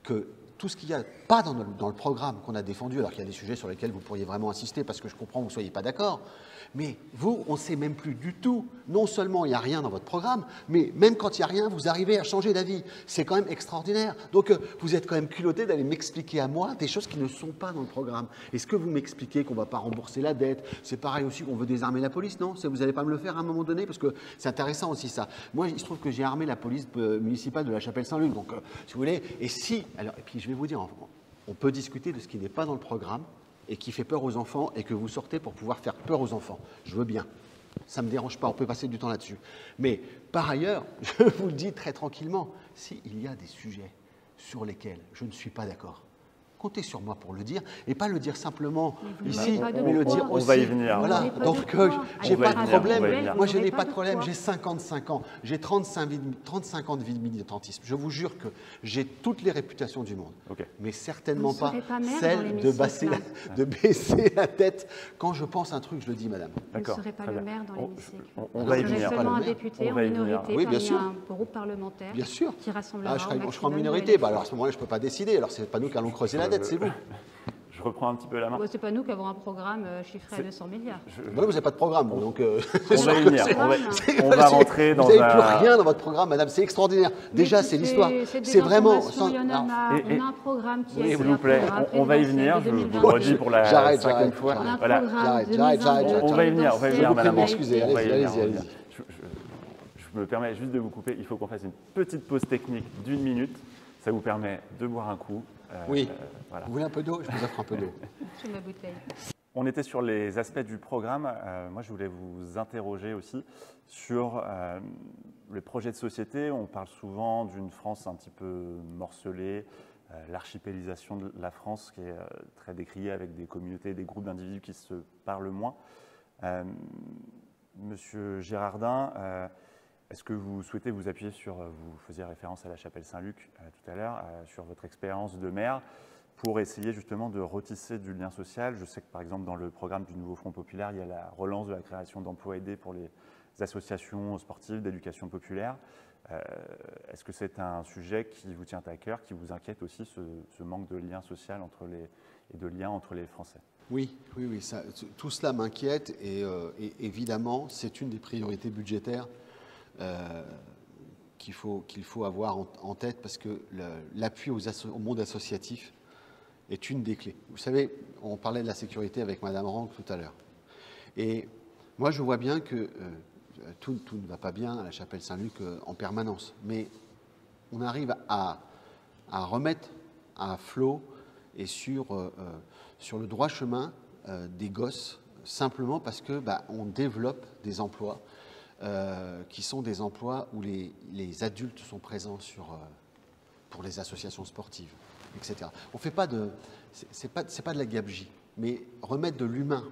que tout ce qu'il n'y a pas dans le programme qu'on a défendu, alors qu'il y a des sujets sur lesquels vous pourriez vraiment insister, parce que je comprends que vous ne soyez pas d'accord, mais vous, on ne sait même plus du tout. Non seulement il n'y a rien dans votre programme, mais même quand il n'y a rien, vous arrivez à changer d'avis. C'est quand même extraordinaire. Donc, vous êtes quand même culotté d'aller m'expliquer à moi des choses qui ne sont pas dans le programme. Est-ce que vous m'expliquez qu'on ne va pas rembourser la dette? C'est pareil aussi qu'on veut désarmer la police, non? Vous n'allez pas me le faire à un moment donné? Parce que c'est intéressant aussi ça. Moi, il se trouve que j'ai armé la police municipale de la chapelle Saint-Luc. Donc, si vous voulez, et puis je vais vous dire, on peut discuter de ce qui n'est pas dans le programme et qui fait peur aux enfants et que vous sortez pour pouvoir faire peur aux enfants. Je veux bien. Ça ne me dérange pas, on peut passer du temps là-dessus. Mais par ailleurs, je vous le dis très tranquillement, s'il y a des sujets sur lesquels je ne suis pas d'accord, comptez sur moi pour le dire, et pas le dire simplement Mais vous ici, n'aurez pas de mais le pourquoi. dire On aussi. va y venir. Voilà, Vous n'aurez pas donc de pourquoi. j'ai On va pas y de venir, problème. on va y venir. Moi, Vous je n'ai n'aurez pas pas de de problème. pourquoi. J'ai 55 ans, j'ai 35 ans de vie de militantisme. Je vous jure que j'ai toutes les réputations du monde, Ok. mais certainement Vous ne pas serez pas maire dans celle de l'hémicycle. baisser la tête quand je pense un truc, je le dis, madame. Vous ne D'accord, serez pas très le bien. maire dans l'hémicycle. On Vous va y serez venir. seulement Pas un le maire. député On en va y venir. minorité Oui, bien parmi sûr. un groupe parlementaire Bien sûr. qui rassemblera Ah, je serai en maximum de minorité. Bah, alors à LFI. ce moment-là, je ne peux pas décider. Alors, c'est pas nous qui allons creuser la dette, c'est vous. Je reprends un petit peu la main. Bon, c'est pas nous qui avons un programme chiffré à 200 milliards. Voilà, vous n'avez pas de programme, vous, donc. On va y venir. On va rentrer dans Vous n'avez plus un. rien dans votre programme, madame. C'est extraordinaire. Déjà, c'est l'histoire. C'est C'est vraiment. Il y en a marre. Et- On a un programme qui Oui, est S'il vous plaît, on va y venir. Je vous le redis pour la J'arrête, cinquième fois. On a un Voilà. programme J'arrête, 2022 On va y venir, madame. Excusez, On va y venir, allez-y, on va y allez-y. venir. Je me permets juste de vous couper. Il faut qu'on fasse une petite pause technique d'1 minute. Ça vous permet de boire un coup. Oui. Voilà. Vous voulez un peu d'eau? Je vous offre un peu d'eau. Sous ma bouteille. On était sur les aspects du programme. Moi, je voulais vous interroger aussi sur les projets de société. On parle souvent d'une France un petit peu morcelée, l'archipélisation de la France qui est très décriée avec des communautés, des groupes d'individus qui se parlent moins. Monsieur Girardin, est-ce que vous souhaitez vous appuyer sur, vous faisiez référence à la chapelle Saint-Luc tout à l'heure, sur votre expérience de maire pour essayer justement de retisser du lien social? Je sais que par exemple dans le programme du Nouveau Front Populaire, il y a la relance de la création d'emplois aidés pour les associations sportives d'éducation populaire. Est-ce que c'est un sujet qui vous tient à cœur, qui vous inquiète aussi, ce manque de lien social et de lien entre les Français? Oui, tout cela m'inquiète et évidemment, c'est une des priorités budgétaires qu'il faut avoir en tête parce que l'appui au monde associatif est une des clés. Vous savez, on parlait de la sécurité avec Madame Rank tout à l'heure. Et moi, je vois bien que tout ne va pas bien à la chapelle Saint-Luc en permanence, mais on arrive à remettre à flot et sur le droit chemin des gosses, simplement parce que on développe des emplois qui sont des emplois où les adultes sont présents pour les associations sportives, etc. On fait pas c'est pas de la gabegie, mais remettre de l'humain,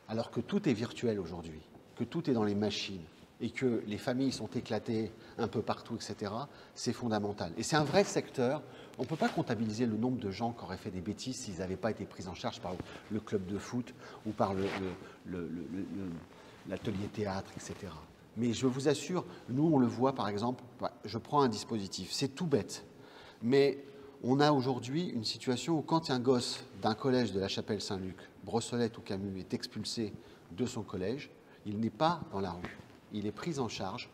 alors que tout est virtuel aujourd'hui, que tout est dans les machines et que les familles sont éclatées un peu partout, etc., c'est fondamental. Et c'est un vrai secteur. On ne peut pas comptabiliser le nombre de gens qui auraient fait des bêtises s'ils n'avaient pas été pris en charge par le club de foot ou par l'atelier théâtre, etc. Mais je vous assure, nous, on le voit, par exemple, je prends un dispositif, c'est tout bête, mais on a aujourd'hui une situation où quand un gosse d'un collège de la chapelle Saint-Luc, Brossolette ou Camus, est expulsé de son collège, il n'est pas dans la rue. Il est pris en charge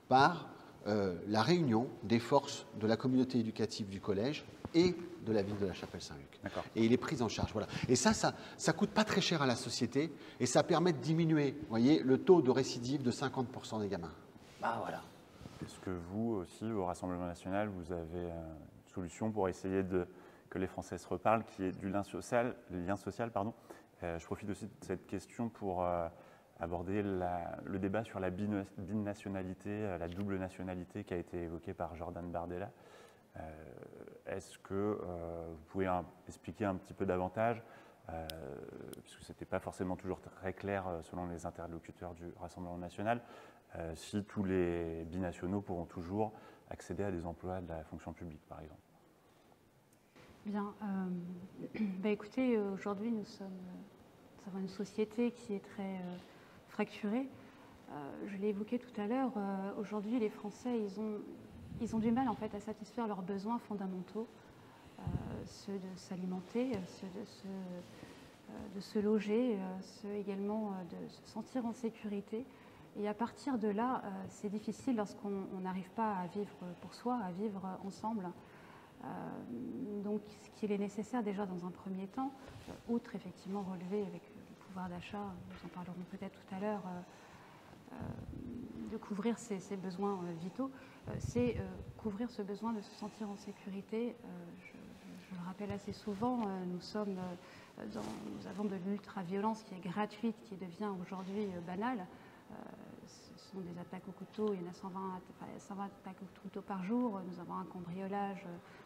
par la réunion des forces de la communauté éducative du collège et de la ville de la chapelle Saint-Luc. Et il est pris en charge. Voilà. Et ça coûte pas très cher à la société et ça permet de diminuer, vous voyez, le taux de récidive de 50% des gamins. Voilà. Est-ce que vous aussi, au Rassemblement national, vous avez une solution pour essayer que les Français se reparlent, qu'il y ait du lien social, Je profite aussi de cette question pour aborder le débat sur la binationalité, la double nationalité qui a été évoquée par Jordan Bardella. Est-ce que vous pouvez expliquer un petit peu davantage, puisque ce n'était pas forcément toujours très clair selon les interlocuteurs du Rassemblement national, si tous les binationaux pourront toujours accéder à des emplois de la fonction publique, par exemple? Bien. Écoutez, aujourd'hui, nous avons une société qui est très fracturée. Je l'ai évoqué tout à l'heure. Aujourd'hui, les Français, ils ont du mal en fait à satisfaire leurs besoins fondamentaux, ceux de s'alimenter, ceux de se loger, ceux également de se sentir en sécurité. Et à partir de là, c'est difficile lorsqu'on n'arrive pas à vivre pour soi, à vivre ensemble. Donc, ce qu'il est nécessaire déjà dans un premier temps, outre effectivement relever avec le pouvoir d'achat, nous en parlerons peut-être tout à l'heure, de couvrir ces besoins vitaux, c'est couvrir ce besoin de se sentir en sécurité. Je le rappelle assez souvent, nous avons de l'ultra-violence qui est gratuite, qui devient aujourd'hui banale. ce sont des attaques au couteau, il y en a 120 attaques au couteau par jour, nous avons un cambriolage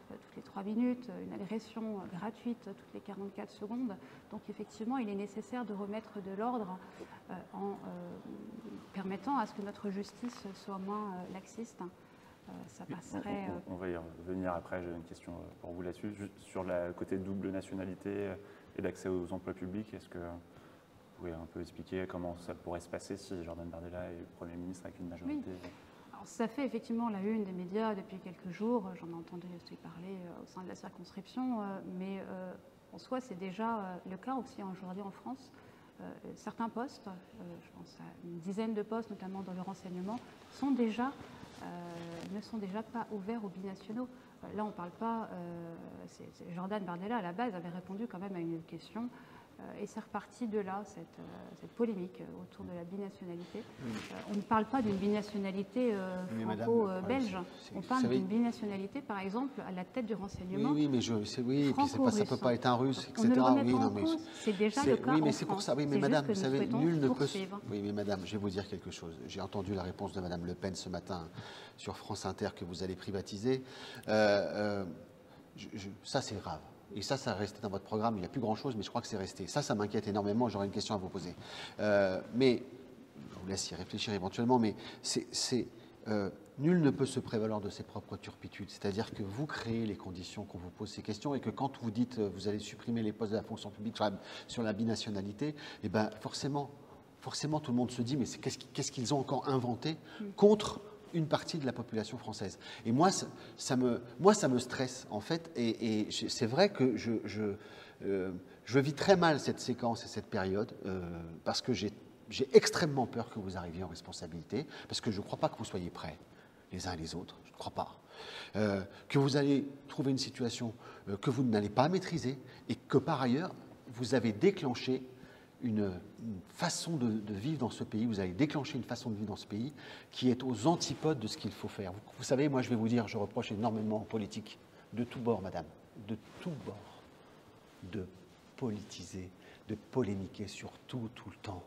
toutes les 3 minutes, une agression gratuite toutes les 44 secondes. Donc effectivement, il est nécessaire de remettre de l'ordre en permettant à ce que notre justice soit moins laxiste. Ça passerait... On va y revenir après, j'ai une question pour vous là-dessus. Juste sur le côté double nationalité et l'accès aux emplois publics, est-ce que vous pouvez un peu expliquer comment ça pourrait se passer si Jordan Bardella est Premier ministre avec une majorité? Oui. Alors, ça fait effectivement la une des médias depuis quelques jours. J'en ai entendu aussi parler au sein de la circonscription, mais en soi, c'est déjà le cas aussi aujourd'hui en France. Certains postes, je pense à une dizaine de postes, notamment dans le renseignement, ne sont déjà pas ouverts aux binationaux. Là, on ne parle pas... Jordan Bardella, à la base, avait répondu quand même à une question. Et c'est reparti de là, cette polémique autour de la binationalité. On ne parle pas d'une binationalité franco-belge. On parle d'une binationalité, par exemple, à la tête du renseignement. Oui, mais ça ne peut pas être un russe, etc. On ne le remet pas en cause. C'est déjà le cas. Oui, mais c'est pour ça. Oui, mais madame, vous savez, nul ne peut. Oui, mais madame, je vais vous dire quelque chose. J'ai entendu la réponse de madame Le Pen ce matin sur France Inter que vous allez privatiser. Ça, c'est grave. Et ça resté dans votre programme. Il n'y a plus grand-chose, mais je crois que c'est resté. Ça m'inquiète énormément. J'aurais une question à vous poser. Mais je vous laisse y réfléchir éventuellement. Mais nul ne peut se prévaloir de ses propres turpitudes. C'est-à-dire que vous créez les conditions qu'on vous pose ces questions et que quand vous dites vous allez supprimer les postes de la fonction publique sur la binationalité, eh ben forcément, tout le monde se dit mais qu'est-ce qu'ils ont encore inventé contre une partie de la population française. Et moi, ça me stresse, en fait, et c'est vrai que je vis très mal cette séquence et cette période, parce que j'ai extrêmement peur que vous arriviez en responsabilité, parce que je ne crois pas que vous soyez prêts, les uns et les autres, je ne crois pas. Que vous allez trouver une situation que vous n'allez pas maîtriser, et que par ailleurs, vous avez déclenché une façon de vivre dans ce pays, vous allez déclencher une façon de vivre dans ce pays qui est aux antipodes de ce qu'il faut faire. Vous savez, moi je vais vous dire, je reproche énormément aux politiques, de tous bords, madame, de tous bords, de politiser, de polémiquer sur tout le temps.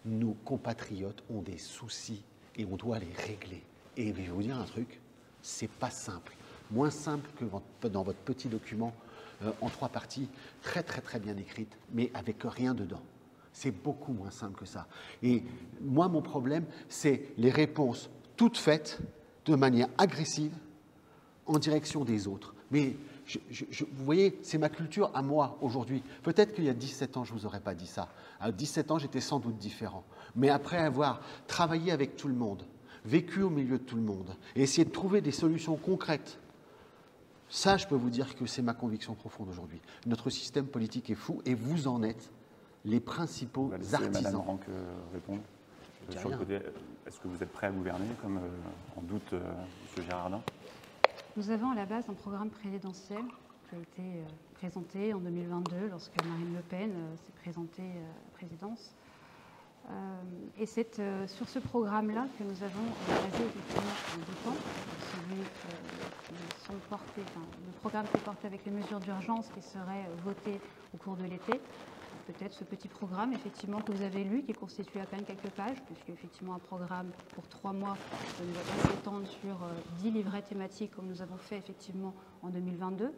Nos compatriotes ont des soucis et on doit les régler. Et je vais vous dire un truc, c'est pas simple. Moins simple que dans votre petit document en 3 parties, très bien écrite, mais avec rien dedans. C'est beaucoup moins simple que ça. Et moi, mon problème, c'est les réponses toutes faites de manière agressive en direction des autres. Mais vous voyez, c'est ma culture à moi aujourd'hui. Peut-être qu'il y a 17 ans, je ne vous aurais pas dit ça. À 17 ans, j'étais sans doute différent. Mais après avoir travaillé avec tout le monde, vécu au milieu de tout le monde, et essayé de trouver des solutions concrètes, ça, je peux vous dire que c'est ma conviction profonde aujourd'hui. Notre système politique est fou et vous en êtes les principaux artisans. Madame Ranck répondre. Sur le côté, est-ce que vous êtes prêt à gouverner, comme en doute M. Girardin? Nous avons à la base un programme présidentiel qui a été présenté en 2022 lorsque Marine Le Pen s'est présentée à la présidence. Et c'est sur ce programme-là que nous avons basé effectivement en 2 temps, celui qui sont portés, le programme qui est porté avec les mesures d'urgence qui seraient votées au cours de l'été. Peut-être ce petit programme, effectivement, que vous avez lu, qui constitue à peine quelques pages, puisque effectivement un programme pour 3 mois ne va pas s'étendre sur 10 livrets thématiques comme nous avons fait effectivement en 2022.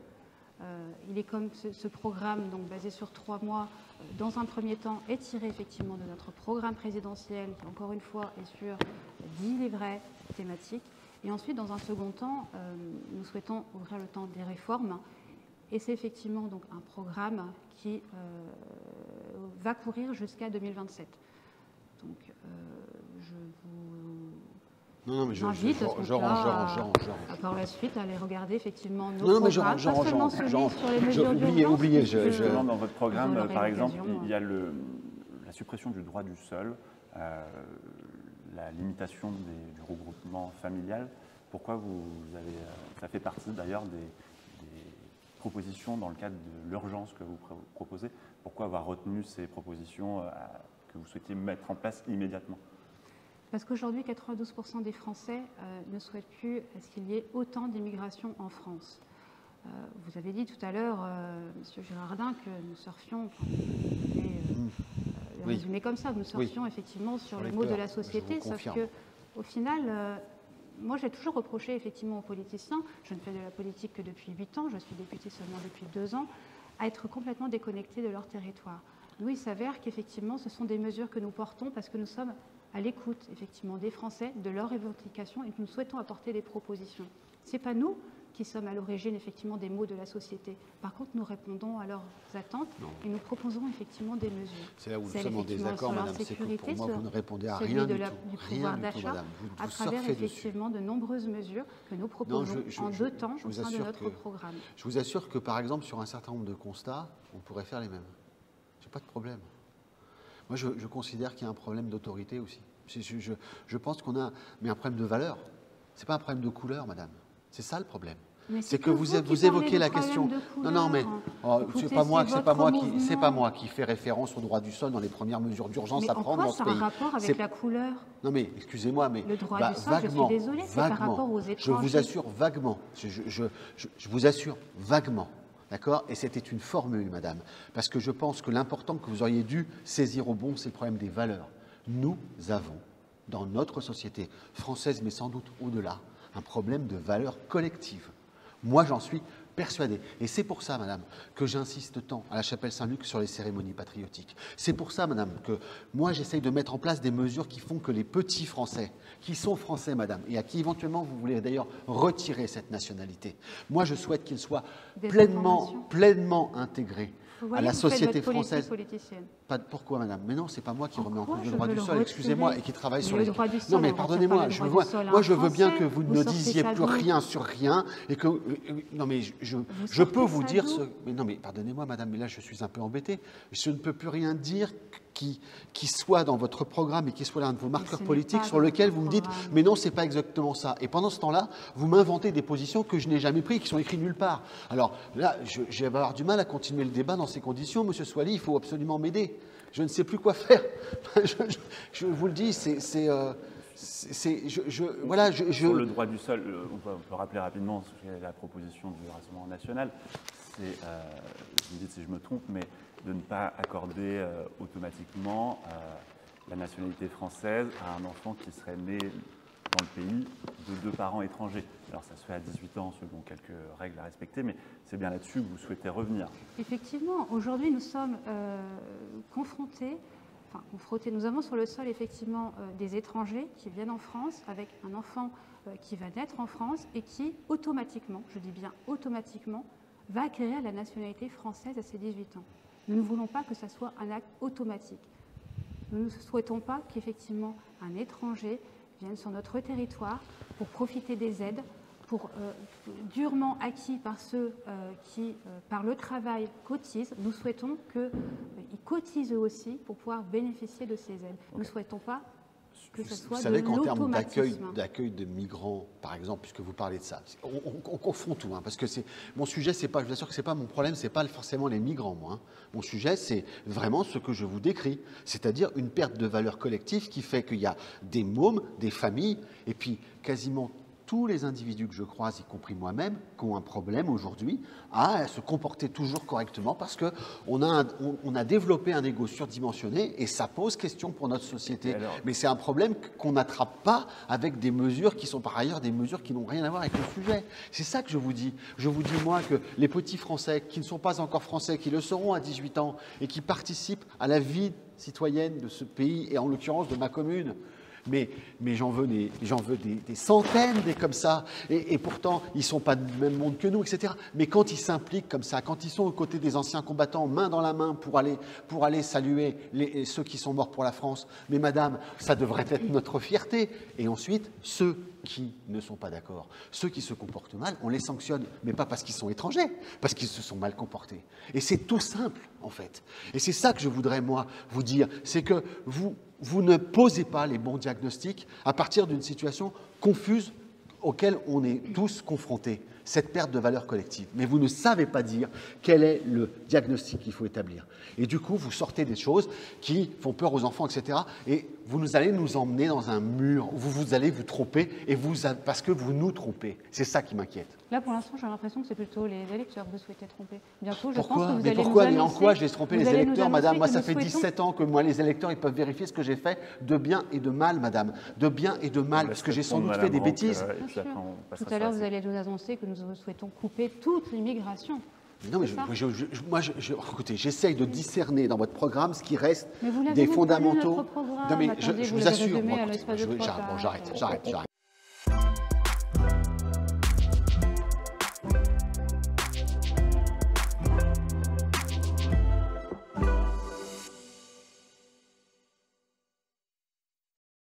Il est comme ce programme, donc basé sur 3 mois, dans un premier temps, est tiré effectivement de notre programme présidentiel, qui encore une fois est sur 10 livrets thématiques. Et ensuite, dans un second temps, nous souhaitons ouvrir le temps des réformes. Et c'est effectivement donc un programme qui va courir jusqu'à 2027. Donc, je vous invite par la suite à aller regarder effectivement nos programmes, pas seulement celui sur les mesures d'urgence. Justement, dans votre programme, par exemple, il y a la suppression du droit du sol, la limitation du regroupement familial. Pourquoi ça fait partie d'ailleurs des propositions dans le cadre de l'urgence que vous proposez. Pourquoi avoir retenu ces propositions que vous souhaitiez mettre en place immédiatement? Parce qu'aujourd'hui, 92% des Français ne souhaitent plus qu'il y ait autant d'immigration en France. Vous avez dit tout à l'heure, M. Girardin, que nous surfions, le résumer comme ça, nous surfions effectivement sur les maux de la société, sauf que Au final, moi j'ai toujours reproché effectivement aux politiciens, je ne fais de la politique que depuis 8 ans, je suis députée seulement depuis 2 ans, à être complètement déconnectés de leur territoire. Nous, il s'avère qu'effectivement, ce sont des mesures que nous portons parce que nous sommes à l'écoute effectivement des Français, de leurs revendications et que nous souhaitons apporter des propositions. Ce n'est pas nous qui sommes à l'origine effectivement des maux de la société. Par contre, nous répondons à leurs attentes et nous proposons effectivement des mesures. C'est là où nous sommes en désaccord, madame. C'est que pour moi, vous ne répondez à rien du tout. Du pouvoir d'achat, à travers effectivement de nombreuses mesures que nous proposons en 2 temps au sein de notre programme. Je vous assure que, par exemple, sur un certain nombre de constats, on pourrait faire les mêmes. Je n'ai pas de problème. Moi, je considère qu'il y a un problème d'autorité aussi. Je pense qu'on a un problème de valeur. Ce n'est pas un problème de couleur, madame. C'est ça le problème. C'est que vous évoquez la question. Non, mais c'est pas moi qui fais référence au droit du sol dans les premières mesures d'urgence à prendre dans ce pays. Mais en quoi ça a un rapport avec la couleur? Non, mais excusez-moi, mais le droit du sol, je suis désolée, c'est par rapport aux étrangers. Je vous assure vaguement. Je vous assure vaguement. D'accord? Et c'était une formule, madame. Parce que je pense que l'important que vous auriez dû saisir au bon, c'est le problème des valeurs. Nous avons, dans notre société française, mais sans doute au-delà, un problème de valeurs collectives. Moi, j'en suis persuadé. Et c'est pour ça, madame, que j'insiste tant à la chapelle Saint-Luc sur les cérémonies patriotiques. C'est pour ça, madame, que moi, j'essaye de mettre en place des mesures qui font que les petits Français, qui sont Français, madame, et à qui éventuellement vous voulez d'ailleurs retirer cette nationalité, moi, je souhaite qu'ils soient pleinement intégrés à la société française. Pourquoi, madame? Mais non, c'est pas moi qui remets en cause le droit du sol, excusez-moi, et qui travaille sur les... Non, mais pardonnez-moi, moi je veux bien que vous ne disiez plus rien sur rien, et que... Non, mais je peux vous dire ce... Mais non, mais pardonnez-moi, madame, mais là je suis un peu embêté. Je ne peux plus rien dire qui soit dans votre programme et qui soit l'un de vos marqueurs politiques sur lequel vous me dites « mais non, c'est pas exactement ça ». Et pendant ce temps-là, vous m'inventez des positions que je n'ai jamais prises, qui sont écrites nulle part. Alors là, je vais avoir du mal à continuer le débat dans ces conditions. Monsieur Soily, il faut absolument m'aider. Je ne sais plus quoi faire. Je vous le dis, voilà, Sur le droit du sol, on peut rappeler rapidement la proposition du Rassemblement national. C'est, vous me dites si je me trompe, mais de ne pas accorder automatiquement la nationalité française à un enfant qui serait né dans le pays de 2 parents étrangers. Alors ça se fait à 18 ans selon quelques règles à respecter, mais c'est bien là-dessus que vous souhaitez revenir. Effectivement, aujourd'hui nous sommes confrontés, nous avons sur le sol effectivement des étrangers qui viennent en France avec un enfant qui va naître en France et qui automatiquement, je dis bien automatiquement, va acquérir la nationalité française à ses 18 ans. Nous ne voulons pas que ça soit un acte automatique. Nous ne souhaitons pas qu'effectivement un étranger vienne sur notre territoire pour profiter des aides, durement acquis par ceux qui, par le travail, cotisent. Nous souhaitons qu'ils cotisent eux aussi pour pouvoir bénéficier de ces aides. Nous ne souhaitons pas que ce soit de l'automatisme. Vous savez qu'en termes d'accueil de migrants, par exemple, puisque vous parlez de ça, on confond tout, parce que mon sujet, c'est pas, je vous assure que c'est pas mon problème, c'est pas forcément les migrants, moi. Mon sujet, c'est vraiment ce que je vous décris, c'est-à-dire une perte de valeur collective qui fait qu'il y a des mômes, des familles, et puis quasiment tous les individus que je croise, y compris moi-même, qui ont un problème aujourd'hui à se comporter toujours correctement parce qu'on a développé un ego surdimensionné et ça pose question pour notre société. Mais c'est un problème qu'on n'attrape pas avec des mesures qui sont par ailleurs des mesures qui n'ont rien à voir avec le sujet. C'est ça que je vous dis. Je vous dis, moi, que les petits Français qui ne sont pas encore Français, qui le seront à 18 ans et qui participent à la vie citoyenne de ce pays et en l'occurrence de ma commune, mais j'en veux des centaines des comme ça, et pourtant ils ne sont pas du même monde que nous, etc. Mais quand ils s'impliquent comme ça, quand ils sont aux côtés des anciens combattants, main dans la main pour aller saluer ceux qui sont morts pour la France, mais madame, ça devrait être notre fierté. Et ensuite, ceux qui ne sont pas d'accord, ceux qui se comportent mal, on les sanctionne, mais pas parce qu'ils sont étrangers, parce qu'ils se sont mal comportés. Et c'est tout simple, en fait. Et c'est ça que je voudrais, moi, vous dire, c'est que vous ne posez pas les bons diagnostics à partir d'une situation confuse auquel on est tous confrontés. cette perte de valeur collective. Mais vous ne savez pas dire quel est le diagnostic qu'il faut établir. Et du coup, vous sortez des choses qui font peur aux enfants, etc. Et vous allez nous emmener dans un mur où vous allez vous tromper parce que vous nous trompez. C'est ça qui m'inquiète. Là, pour l'instant, j'ai l'impression que c'est plutôt les électeurs que vous souhaitez tromper. Bientôt, je Pourquoi? pense que vous Mais allez pourquoi? nous Mais en annoncer, quoi je les trompé les vous allez nous électeurs, annoncer madame? Moi, que ça nous fait souhaitons- 17 ans que moi, les électeurs, ils peuvent vérifier ce que j'ai fait de bien et de mal, madame. De bien et de mal, parce que j'ai sans doute fait des bêtises. Et puis après, on passe Tout à à l'heure, ça. vous allez nous annoncer que nous souhaitons couper toute l'immigration. Non, mais C'est ça. écoutez, j'essaye de discerner dans votre programme ce qui reste Mais vous l'avez des même pas lu, fondamentaux. notre programme. Non, mais Attendez, je vous vous l'avez assure. résumé Bon, à écoutez, l'espace de 3 j'arrête.